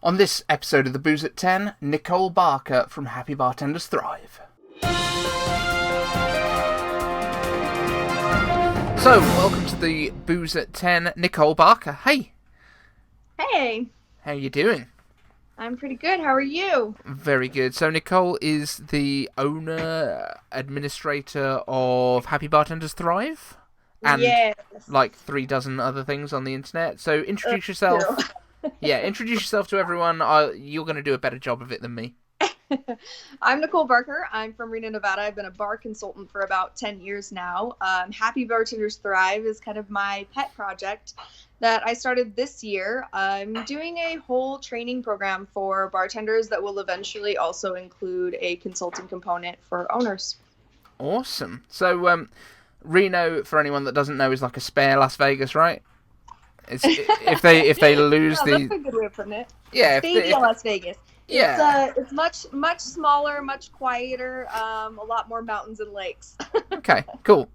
On this episode of The Booze at 10, Nicole Barker from Happy Bartenders Thrive. So, welcome to The Booze at 10, Nicole Barker. Hey! Hey! How you doing? I'm pretty good. How are you? Very good. So, Nicole is the owner, administrator of Happy Bartenders Thrive? And, yes. like, 3 dozen other things on the internet. So, introduce yourself. Yeah, introduce yourself to everyone. You're going to do a better job of it than me. I'm Nicole Barker. I'm from Reno, Nevada. I've been a bar consultant for about 10 years now. Happy Bartenders Thrive is kind of my pet project that I started this year. I'm doing a whole training program for bartenders that will eventually also include a consulting component for owners. Awesome. So, Reno, for anyone that doesn't know, is like a spare Las Vegas, right? If they lose that's a good way of putting it. Yeah, Baby Las Vegas. Yeah, it's much smaller, much quieter, a lot more mountains and lakes. Okay, cool.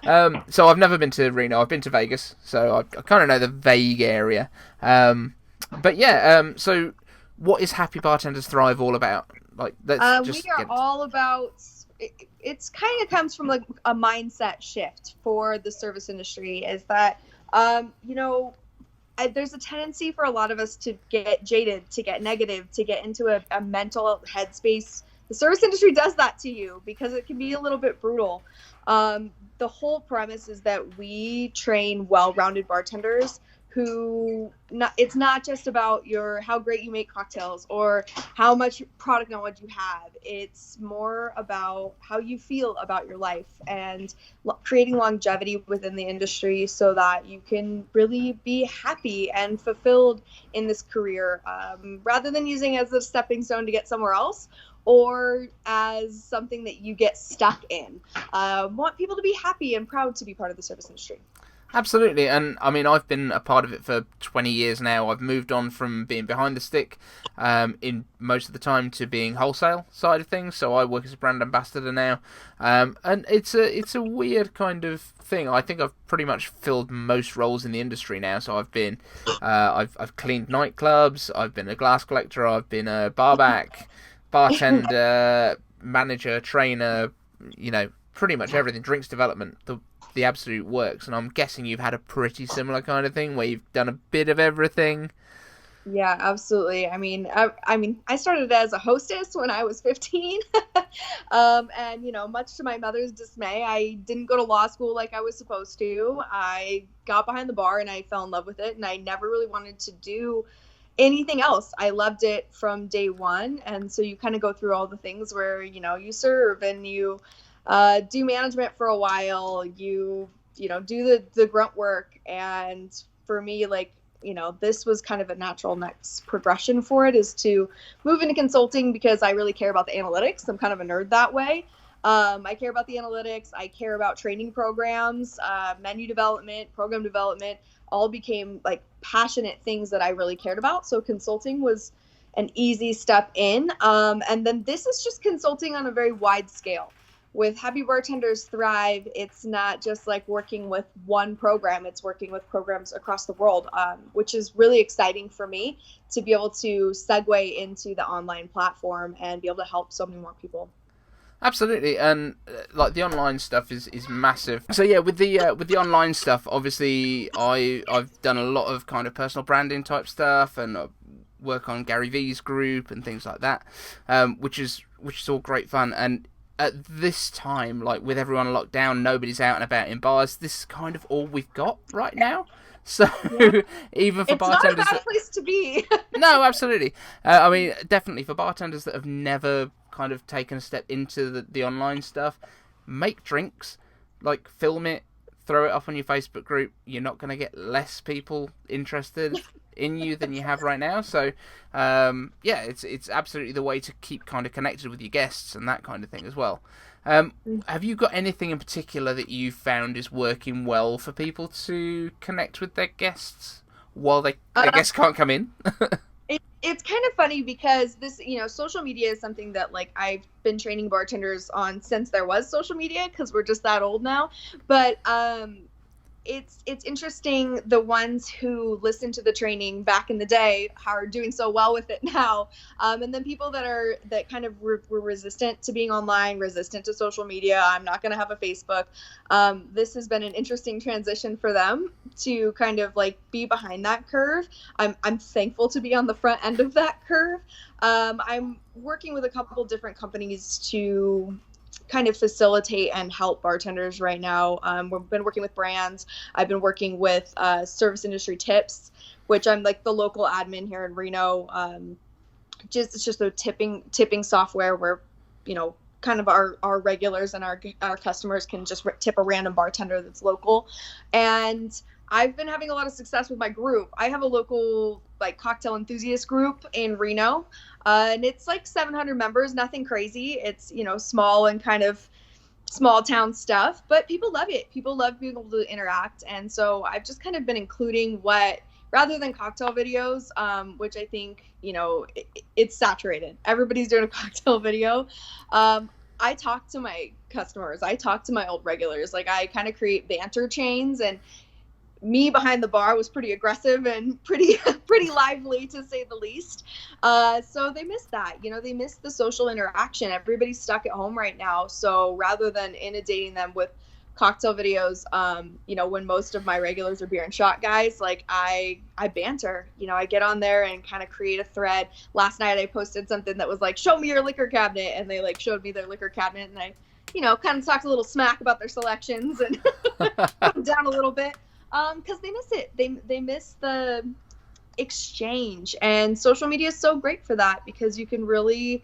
So I've never been to Reno. I've been to Vegas, so I kind of know the vague area. But yeah, so what is Happy Bartenders Thrive all about? Like, we are all about. It's kind of comes from like a mindset shift for the service industry. Is that there's a tendency for a lot of us to get jaded, to get negative, to get into a mental headspace. The service industry does that to you because it can be a little bit brutal. The whole premise is that we train well-rounded bartenders who it's not just about how great you make cocktails or how much product knowledge you have. It's more about how you feel about your life and creating longevity within the industry so that you can really be happy and fulfilled in this career, rather than using it as a stepping stone to get somewhere else or as something that you get stuck in. Want people to be happy and proud to be part of the service industry. Absolutely, and I mean, I've been a part of it for 20 years now. I've moved on from being behind the stick in most of the time to being wholesale side of things, so I work as a brand ambassador now, and it's a weird kind of thing. I think I've pretty much filled most roles in the industry now, so I've been, I've cleaned nightclubs, I've been a glass collector, I've been a barback, bartender, manager, trainer, pretty much everything, drinks development, the absolute works, and I'm guessing you've had a pretty similar kind of thing where you've done a bit of everything. Yeah, absolutely. I mean, I started as a hostess when I was 15, and much to my mother's dismay, I didn't go to law school like I was supposed to. I got behind the bar and I fell in love with it, and I never really wanted to do anything else. I loved it from day one, and so you kind of go through all the things where you serve and you do management for a while, you do the grunt work, and for me, this was kind of a natural next progression for it, is to move into consulting because I really care about the analytics. I'm kind of a nerd that way. I care about the analytics. I care about training programs, menu development, program development, all became like passionate things that I really cared about. So consulting was an easy step in. And then this is just consulting on a very wide scale. With Happy Bartenders Thrive, it's not just like working with one program, it's working with programs across the world, which is really exciting for me to be able to segue into the online platform and be able to help so many more people. Absolutely, and like the online stuff is massive. So yeah, with the online stuff, obviously I've done a lot of kind of personal branding type stuff and work on Gary V's group and things like that, which is all great fun. And at this time, like with everyone locked down, nobody's out and about in bars. This is kind of all we've got right now. So yeah. Even for bartenders, it's not a bad place to be. No, absolutely. I mean, definitely for bartenders that have never kind of taken a step into the online stuff, make drinks, like film it, throw it up on your Facebook group. You're not going to get less people interested in you than you have right now. So yeah, it's absolutely the way to keep kind of connected with your guests and that kind of thing as well. Have you got anything in particular that you found is working well for people to connect with their guests while their guests can't come in? It's kind of funny because this, social media is something that like I've been training bartenders on since there was social media, because we're just that old now. But it's interesting, the ones who listened to the training back in the day are doing so well with it now, and then people that kind of were resistant to being online, resistant to social media. I'm not going to have a Facebook. This has been an interesting transition for them to kind of like be behind that curve. I'm thankful to be on the front end of that curve. I'm working with a couple different companies to kind of facilitate and help bartenders right now. We've been working with brands. I've been working with Service Industry Tips, which I'm like the local admin here in Reno. It's just a tipping software where, kind of our regulars and our customers can just tip a random bartender that's local. And I've been having a lot of success with my group. I have a local like cocktail enthusiast group in Reno, and it's like 700 members, nothing crazy. It's, small and kind of small town stuff, but people love it. People love being able to interact. And so I've just kind of been including rather than cocktail videos, which I think, it's saturated. Everybody's doing a cocktail video. I talk to my customers. I talk to my old regulars. Like, I kind of create banter chains, and me behind the bar was pretty aggressive and pretty lively, to say the least. So they miss that. They miss the social interaction. Everybody's stuck at home right now. So rather than inundating them with cocktail videos, when most of my regulars are beer and shot guys, like I banter. I get on there and kind of create a thread. Last night I posted something that was like, show me your liquor cabinet, and they like showed me their liquor cabinet, and I kind of talked a little smack about their selections and put them down a little bit, because they miss it. They miss the exchange, and social media is so great for that, because you can really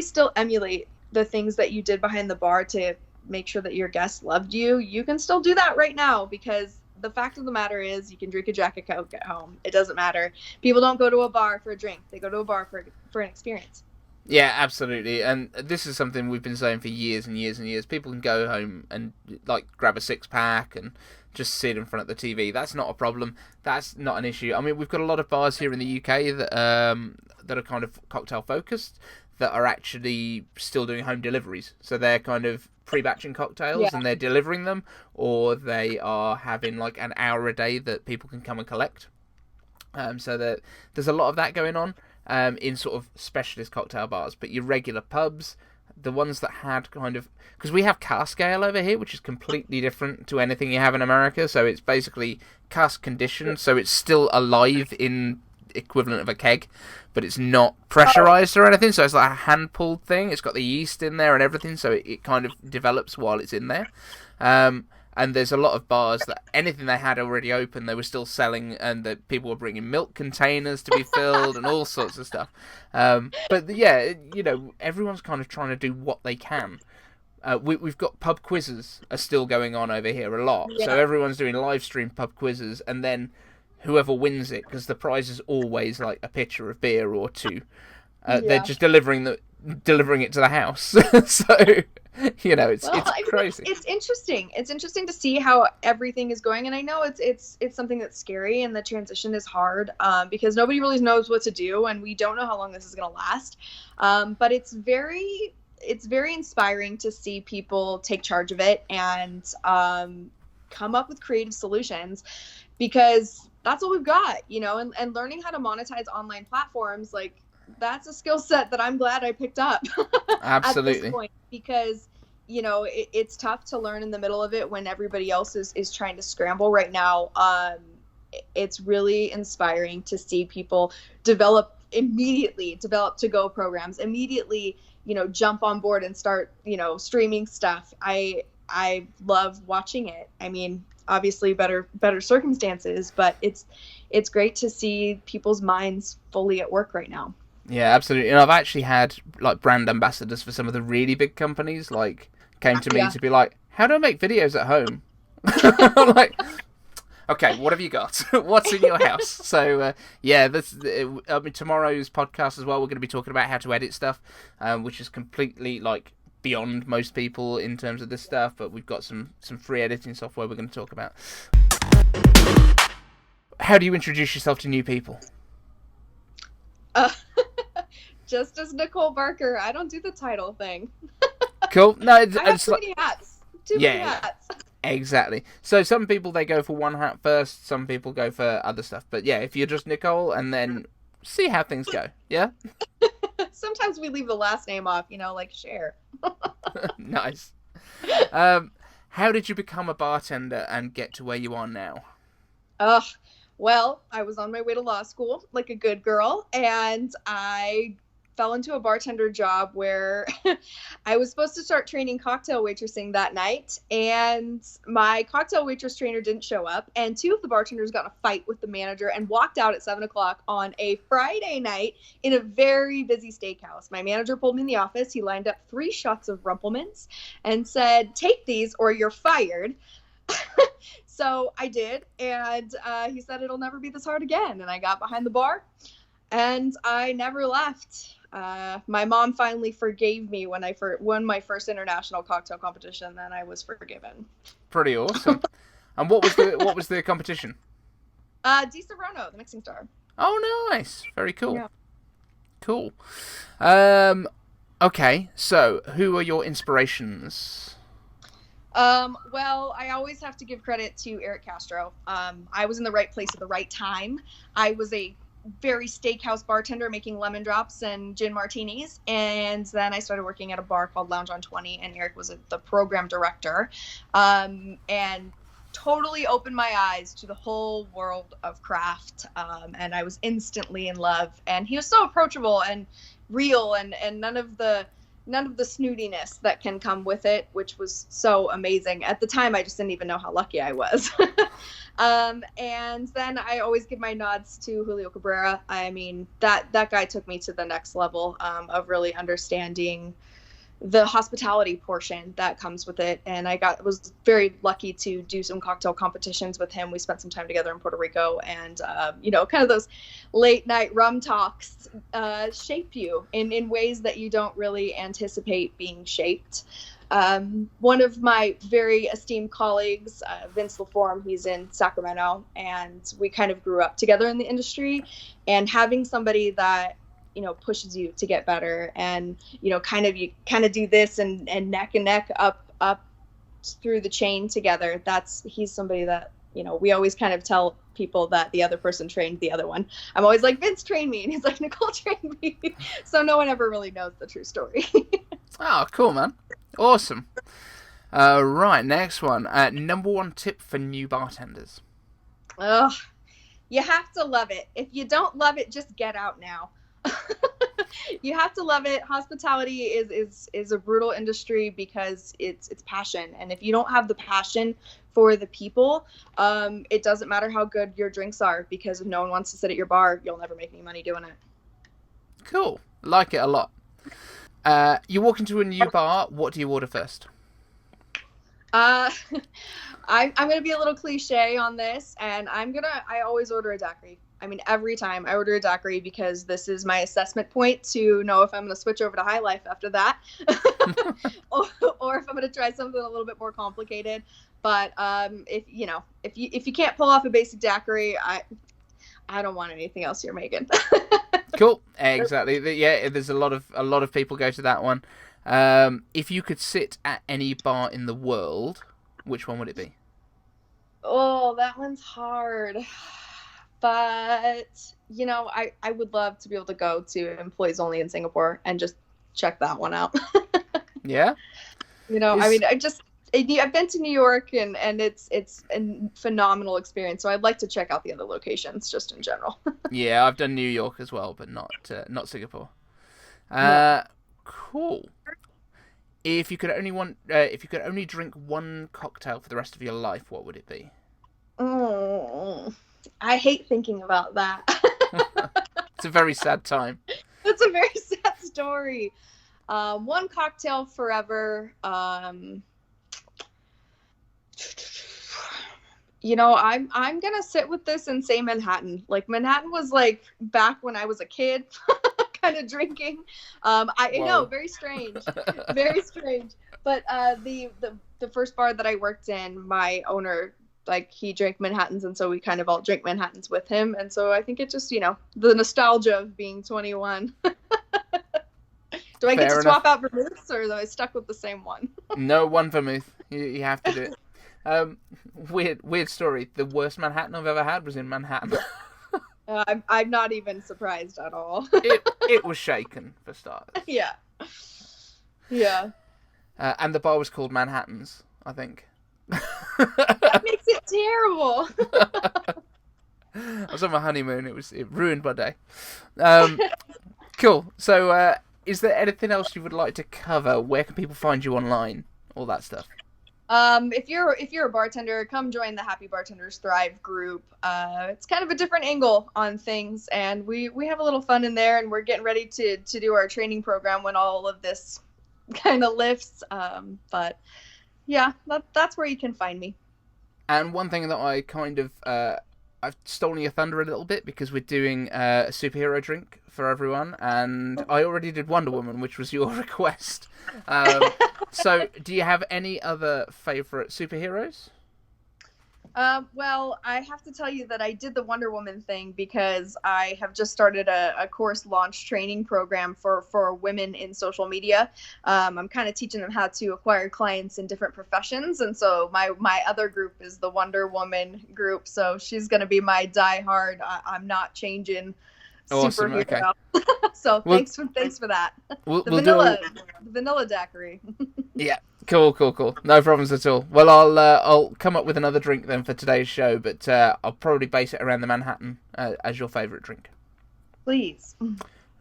still emulate the things that you did behind the bar to make sure that your guests loved you. You can still do that right now, because the fact of the matter is you can drink a Jack of Coke at home. It doesn't matter. People don't go to a bar for a drink. They go to a bar for an experience. Yeah, absolutely. And this is something we've been saying for years and years and years. People can go home and like grab a 6-pack and just sit in front of the TV. That's not a problem. That's not an issue. I mean, we've got a lot of bars here in the UK that are kind of cocktail focused, that are actually still doing home deliveries. So they're kind of pre-batching cocktails, and they're delivering them, or they are having like an hour a day that people can come and collect. So that there's a lot of that going on in sort of specialist cocktail bars. But your regular pubs, the ones that had kind of, because we have cask ale over here, which is completely different to anything you have in America. So it's basically cask conditioned, so it's still alive in equivalent of a keg, but it's not pressurized or anything, so it's like a hand pulled thing. It's got the yeast in there and everything, so it kind of develops while it's in there. And there's a lot of bars that anything they had already open, they were still selling, and that people were bringing milk containers to be filled and all sorts of stuff. But yeah, everyone's kind of trying to do what they can. We've got pub quizzes are still going on over here a lot, so everyone's doing live stream pub quizzes, and then whoever wins it, because the prize is always like a pitcher of beer or two, they're just delivering it to the house. So it's crazy. It's interesting. It's interesting to see how everything is going, and I know it's something that's scary, and the transition is hard, because nobody really knows what to do, and we don't know how long this is going to last. But it's very inspiring to see people take charge of it and come up with creative solutions, because that's what we've got, and learning how to monetize online platforms, like, that's a skill set that I'm glad I picked up. Absolutely. At this point, because, it's tough to learn in the middle of it when everybody else is trying to scramble right now. It's really inspiring to see people develop to-go programs, immediately, jump on board and start, streaming stuff. I love watching it. I mean, obviously better circumstances, but it's great to see people's minds fully at work right now. Yeah, absolutely. And I've actually had like brand ambassadors for some of the really big companies like came to me to be like, how do I make videos at home? I'm like, okay, what have you got? What's in your house? So tomorrow's podcast as well, we're going to be talking about how to edit stuff, which is completely like beyond most people in terms of this stuff, but we've got some free editing software we're going to talk about. How do you introduce yourself to new people? Just as Nicole Barker. I don't do the title thing. Cool. No, I have too many hats. Too many hats. Exactly. So some people, they go for one hat first, some people go for other stuff. But yeah, if you're just Nicole, and then see how things go. Yeah? Sometimes we leave the last name off, like Cher. Nice. How did you become a bartender and get to where you are now? Ugh. Well, I was on my way to law school, like a good girl, and I fell into a bartender job where I was supposed to start training cocktail waitressing that night, and my cocktail waitress trainer didn't show up, and two of the bartenders got in a fight with the manager and walked out at 7 o'clock on a Friday night in a very busy steakhouse. My manager pulled me in the office. He lined up 3 shots of Rumplemans and said, "Take these or you're fired." So I did, and he said it'll never be this hard again. And I got behind the bar, and I never left. My mom finally forgave me when I won my first international cocktail competition. Then I was forgiven. Pretty awesome. And what was the competition? Di Serono, the mixing star. Oh, nice. Very cool. Yeah. Cool. Okay, so who are your inspirations? Well, I always have to give credit to Eric Castro. I was in the right place at the right time. I was a very steakhouse bartender making lemon drops and gin martinis, and then I started working at a bar called Lounge on 20, and Eric was the program director, and totally opened my eyes to the whole world of craft, and I was instantly in love. And he was so approachable and real, and none of the snootiness that can come with it, which was so amazing. At the time, I just didn't even know how lucky I was. And then I always give my nods to Julio Cabrera. I mean, that guy took me to the next level of really understanding the hospitality portion that comes with it. And I was very lucky to do some cocktail competitions with him. We spent some time together in Puerto Rico, and kind of those late night rum talks shape you in ways that you don't really anticipate being shaped. One of my very esteemed colleagues, Vince LaForme, he's in Sacramento, and we kind of grew up together in the industry, and having somebody that pushes you to get better, and you kind of do this and neck and neck up through the chain together. He's somebody that we always kind of tell people that the other person trained the other one. I'm always like, Vince trained me, and he's like, Nicole trained me. So no one ever really knows the true story. Oh, cool, man. Awesome. Right, next one. Number 1 tip for new bartenders. Ugh, you have to love it. If you don't love it, just get out now. You have to love it. Hospitality is a brutal industry because it's passion, and if you don't have the passion for the people, it doesn't matter how good your drinks are, because if no one wants to sit at your bar, you'll never make any money doing it. Cool. Like it a lot. You walk into a new bar, what do you order first? I'm gonna be a little cliche on this, and I always order a daiquiri. I mean, every time I order a daiquiri, because this is my assessment point to know if I'm going to switch over to high life after that, or if I'm going to try something a little bit more complicated. But if you can't pull off a basic daiquiri, I don't want anything else you're making. Cool. Exactly. Yeah, there's a lot of people go to that one. If you could sit at any bar in the world, which one would it be? Oh, that one's hard. But, I would love to be able to go to Employees Only in Singapore and just check that one out. Yeah? I mean, I've been to New York, and it's a phenomenal experience. So I'd like to check out the other locations just in general. Yeah, I've done New York as well, but not Singapore. Cool. If you could only drink one cocktail for the rest of your life, what would it be? I hate thinking about that. It's a very sad time. It's a very sad story. One cocktail forever. I'm gonna sit with this and say Manhattan. Like, Manhattan was like back when I was a kid, kind of drinking. I know, very strange, very strange. But the first bar that I worked in, my owner, like, he drank Manhattans, and so we kind of all drink Manhattans with him. And so I think it just, the nostalgia of being 21. Do I get to swap out vermouths, or am I stuck with the same one? No, one vermouth. You have to do it. Weird story. The worst Manhattan I've ever had was in Manhattan. I'm not even surprised at all. It was shaken for starters. Yeah. Yeah. And the bar was called Manhattan's, I think. That makes it terrible. I was on my honeymoon. It ruined my day. Cool. So, is there anything else you would like to cover? Where can people find you online? All that stuff. If you're a bartender, come join the Happy Bartenders Thrive group. It's kind of a different angle on things, and we have a little fun in there, and we're getting ready to do our training program when all of this kind of lifts. But yeah, that's where you can find me. And one thing that I kind of I've stolen your thunder a little bit because we're doing a superhero drink for everyone, and I already did Wonder Woman, which was your request. So, do you have any other favourite superheroes? Well, I have to tell you that I did the Wonder Woman thing because I have just started a course launch training program for women in social media. I'm kind of teaching them how to acquire clients in different professions. And so my other group is the Wonder Woman group. So she's going to be my diehard, I'm not changing Awesome, superhero. okay. So thanks for that. We'll The vanilla daiquiri. Yeah. Cool. No problems at all. Well, I'll come up with another drink then for today's show, but I'll probably base it around the Manhattan as your favourite drink. Please.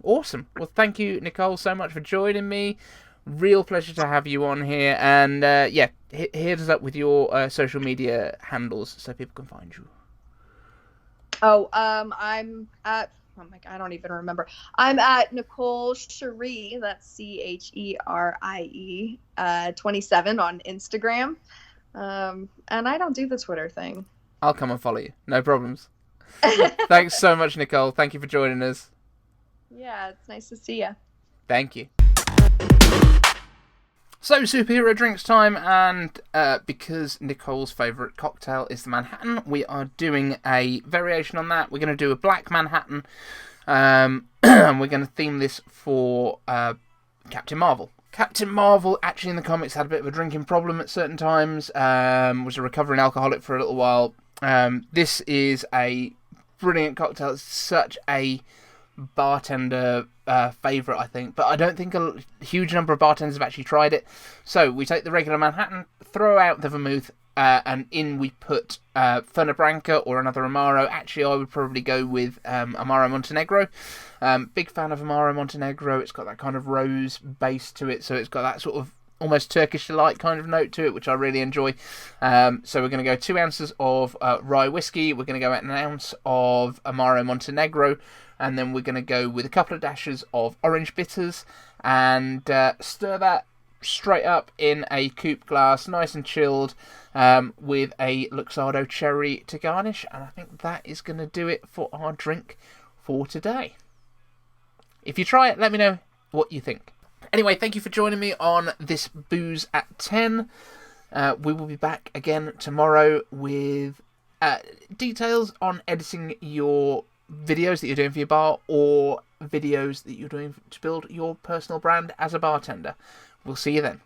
Awesome. Well, thank you, Nicole, so much for joining me. Real pleasure to have you on here. And yeah, hit us up with your social media handles so people can find you. Oh, I'm at. Oh my God, I don't even remember. I'm at Nicole Cherie, that's CHERIE, 27 on Instagram. And I don't do the Twitter thing. I'll come and follow you. No problems. Thanks so much, Nicole. Thank you for joining us. Yeah, it's nice to see you. Thank you. So, superhero drinks time, and because Nicole's favourite cocktail is the Manhattan, we are doing a variation on that. We're going to do a black Manhattan, and we're going to theme this for Captain Marvel. Captain Marvel, actually in the comics, had a bit of a drinking problem at certain times, was a recovering alcoholic for a little while. This is a brilliant cocktail. It's such a bartender favourite, I think, but I don't think a huge number of bartenders have actually tried it. So we take the regular Manhattan, throw out the vermouth, and in we put Fernet Branca or another Amaro. Actually, I would probably go with Amaro Montenegro. Big fan of Amaro Montenegro. It's got that kind of rose base to it, so it's got that sort of almost Turkish delight kind of note to it, which I really enjoy. So we're going to go 2 ounces of Rye Whiskey. We're going to go at 1 ounce of Amaro Montenegro. And then we're going to go with a couple of dashes of orange bitters and stir that straight up in a coupe glass, nice and chilled, with a Luxardo cherry to garnish. And I think that is going to do it for our drink for today. If you try it, let me know what you think. Anyway, thank you for joining me on this Booze at 10. We will be back again tomorrow with details on editing your videos that you're doing for your bar or videos that you're doing to build your personal brand as a bartender. We'll see you then.